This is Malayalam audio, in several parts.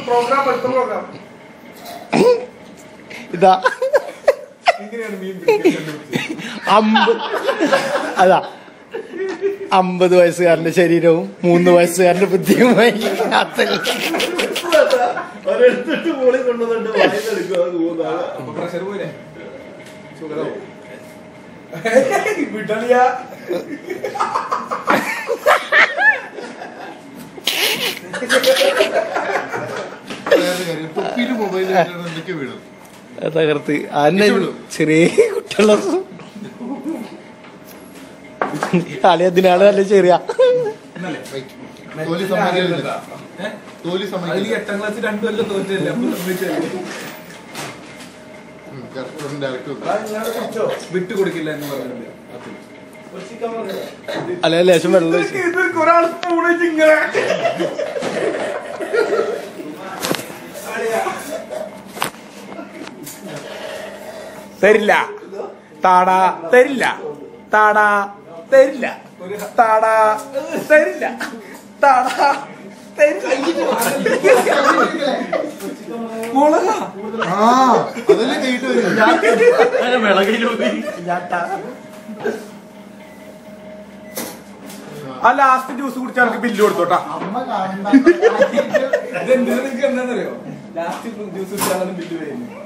പ്രോഗ്രാം അടുത്ത പ്രോഗ്രാം ഇതാ അതാ 50 വയസ്സുകാരന്റെ ശരീരവും 3 വയസ്സുകാരന്റെ ബുദ്ധിയുമായി പ്രഷർ പോലെ തകർത്ത് അന്നെ ചെറിയ കുട്ടികളെ കളി അതിനാണ് നല്ല ചെറിയ 8ാം ക്ലാസ് 2 കൊല്ലം തോറ്റല്ലേ വിട്ടുകൊടുക്കില്ല എന്ന് പറഞ്ഞിട്ടുണ്ട്. അല്ല ലേശം വെള്ളം ഒരാൾ ഇങ്ങനെ തരില്ല താടാ തരില്ല താടാ തരില്ല താടാ തരില്ല താടാ ആ ലാസ്റ്റ് ജ്യൂസ് കുടിച്ചാൽ എനിക്ക് ബില്ല് കൊടുത്തോട്ടാ. നിങ്ങൾക്ക് എന്താണെന്നറിയോ, ലാസ്റ്റ് ജ്യൂസ് കുടിച്ചാലാണ് ബില്ല് വരുന്നത്.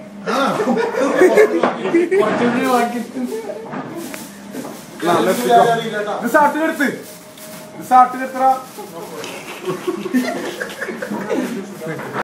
സാട്ടിനെടുത്ത്